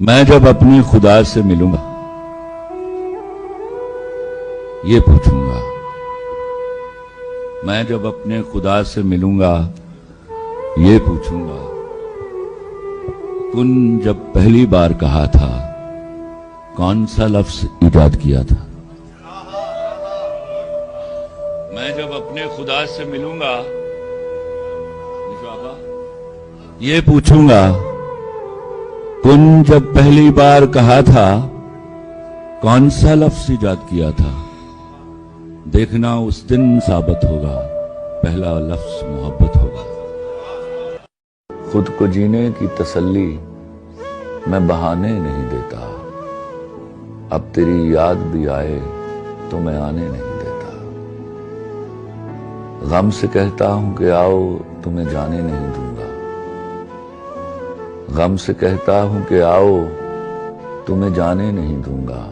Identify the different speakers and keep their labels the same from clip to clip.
Speaker 1: मैं जब अपने खुदा से मिलूंगा ये पूछूंगा। मैं जब अपने खुदा से मिलूंगा ये पूछूंगा, कुन जब पहली बार कहा था कौन सा लफ्ज इजाद किया था। मैं जब अपने खुदा से मिलूंगा ये पूछूंगा, कुन जब पहली बार कहा था कौन सा लफ्ज इजाद किया था। देखना उस दिन साबित होगा पहला लफ्ज मोहब्बत होगा। खुद को जीने की तसल्ली मैं बहाने नहीं देता, अब तेरी याद भी आए तो मैं आने नहीं देता। गम से कहता हूं कि आओ तुम्हें जाने नहीं दूंगा, गम से कहता हूं कि आओ तुम्हें जाने नहीं दूंगा,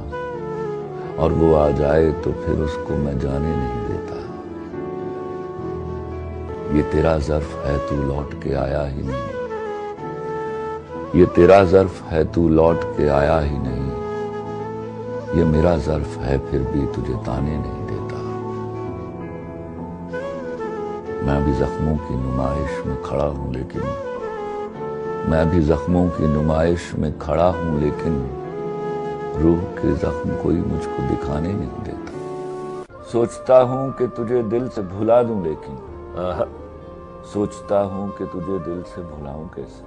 Speaker 1: और वो आ जाए तो फिर उसको मैं जाने नहीं देता। ये तेरा ज़र्फ है तू लौट के आया ही नहीं, ये तेरा ज़र्फ है तू लौट के आया ही नहीं, ये मेरा ज़र्फ है फिर भी तुझे ताने नहीं देता। मैं भी जख्मों की नुमाइश में खड़ा हूं लेकिन, मैं भी जख्मों की नुमाइश में खड़ा हूं लेकिन रूह के जख्म कोई मुझको दिखाने नहीं देता। सोचता हूं कि तुझे दिल से भुला दूं लेकिन, सोचता हूं कि तुझे दिल से भुलाऊं कैसे।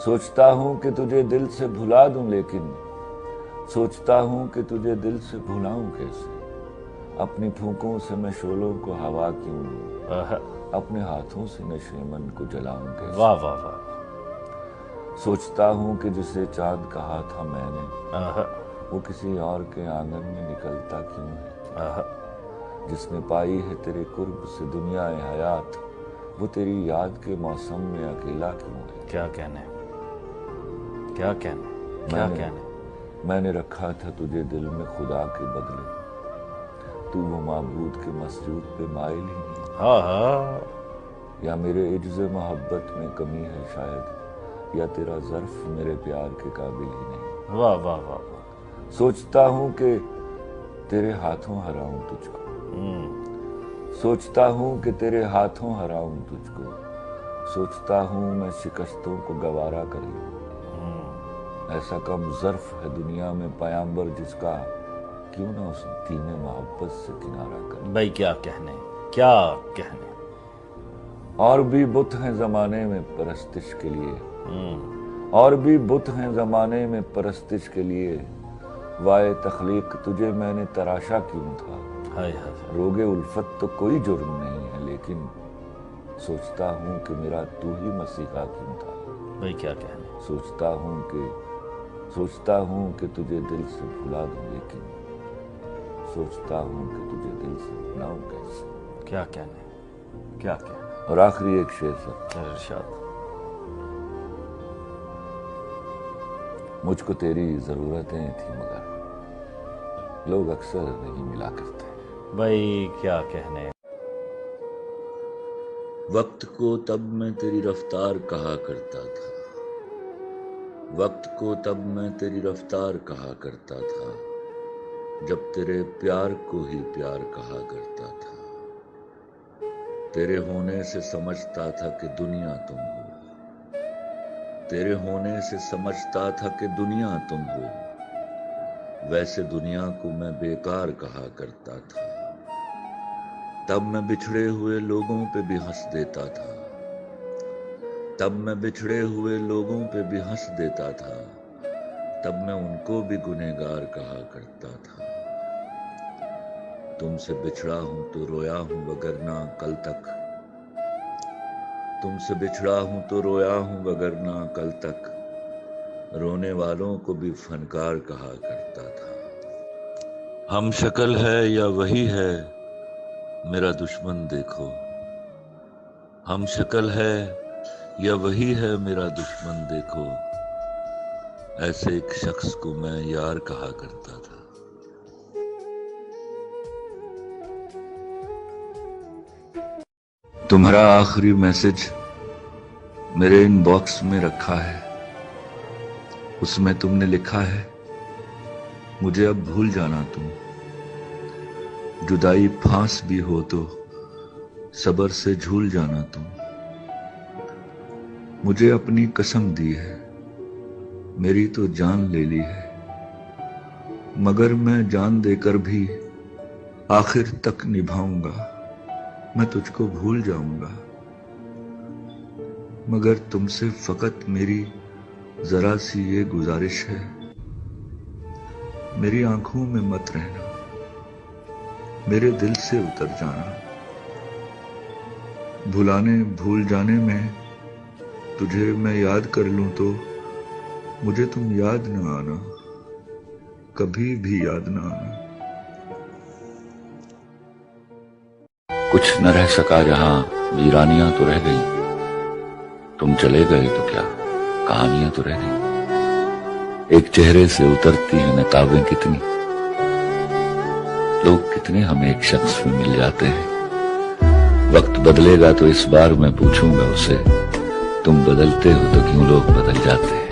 Speaker 1: सोचता हूं कि तुझे दिल से भुला दूं लेकिन, सोचता हूं कि तुझे दिल से भुलाऊं कैसे। अपनी फूंकों से मैं शोलों को हवा क्यों दूं, अपने हाथों से नशेमन को जलाऊं कैसे।
Speaker 2: वाह वाह वाह।
Speaker 1: सोचता हूं कि जिसे चांद कहा था मैंने, वो किसी और के आंगन में निकलता क्यों है। जिसने पाई है तेरे कुर्ब से दुनिया हयात, वो तेरी याद के मौसम में अकेला क्यों है।
Speaker 2: क्या कहने, क्या कहने, क्या कहने।
Speaker 1: मैंने रखा था तुझे दिल में खुदा के बदले, तू वो माबूद के मसजूद पे माइल ही नहीं। या मेरे इज्ज़े मोहब्बत में कमी है शायद, या तेरा ज़र्फ मेरे प्यार के काबिल ही नहीं।
Speaker 2: वाह वाह वाह वाह।
Speaker 1: सोचता हूं कि तेरे हाथों हराऊं तुझको, सोचता हूं कि तेरे हाथों हराऊं तुझको, सोचता हूं मैं शिकस्तों को गवारा कर लूं। ऐसा कम ज़र्फ है दुनिया में पयाम्बर जिसका, क्यों ना उस दीने मोहब्बत से किनारा कर।
Speaker 2: भाई क्या कहने, क्या कहने।
Speaker 1: और भी बुत हैं ज़माने में परस्तिश के लिए, और भी बुत हैं ज़माने में परस्तिश के लिए, वाए तख्लीक तुझे मैंने तराशा क्यों था। रोगे उल्फत तो कोई जुर्म नहीं है लेकिन, सोचता हूँ कि मेरा तू ही मसीहा क्यों था।
Speaker 2: भाई क्या कहने।
Speaker 1: सोचता हूँ कि तुझे दिल से भुला दूं लेकिन, सोचता हूँ कि तुझे दिल से भुलाऊं कैसे।
Speaker 2: क्या कहने, क्या कहने।
Speaker 1: और आखिरी एक शेर सर,
Speaker 2: इरशाद।
Speaker 1: मुझको तेरी ज़रूरतें थी मगर लोग अक्सर नहीं मिला करते।
Speaker 2: भाई क्या कहने।
Speaker 1: वक्त को तब मैं तेरी रफ्तार कहा करता था, वक्त को तब मैं तेरी रफ्तार कहा करता था, जब तेरे प्यार को ही प्यार कहा करता था। तेरे होने से समझता था कि दुनिया तुम हो, तेरे होने से समझता था कि दुनिया तुम हो, वैसे दुनिया को मैं बेकार कहा करता था। तब मैं बिछड़े हुए लोगों पे भी हंस देता था, तब मैं बिछड़े हुए लोगों पे भी हंस देता था, तब मैं उनको भी गुनहगार कहा करता था। तुमसे बिछड़ा हूं तो रोया हूं वगरना कल तक, तुमसे बिछड़ा हूं तो रोया हूं वगरना कल तक, रोने वालों को भी फनकार कहा करता था। हम शक्ल है या वही है मेरा दुश्मन देखो, हम शक्ल है या वही है मेरा दुश्मन देखो, ऐसे एक शख्स को मैं यार कहा करता था। तुम्हारा आखिरी मैसेज मेरे इनबॉक्स में रखा है, उसमें तुमने लिखा है, मुझे अब भूल जाना तुम, जुदाई फांस भी हो तो सबर से झूल जाना तुम। मुझे अपनी कसम दी है, मेरी तो जान ले ली है, मगर मैं जान देकर भी आखिर तक निभाऊंगा। मैं तुझको भूल जाऊंगा, मगर तुमसे फकत मेरी जरा सी ये गुजारिश है, मेरी आंखों में मत रहना, मेरे दिल से उतर जाना। भुलाने भूल जाने में तुझे मैं याद कर लूं तो मुझे तुम याद न आना, कभी भी याद न आना। कुछ न रह सका जहां वीरानियां तो रह गई, तुम चले गए तो क्या कहानियां तो रह गई। एक चेहरे से उतरती है नकाबें कितनी, लोग कितने हमें एक शख्स में मिल जाते हैं। वक्त बदलेगा तो इस बार मैं पूछूंगा उसे, तुम बदलते हो तो क्यों लोग बदल जाते हैं।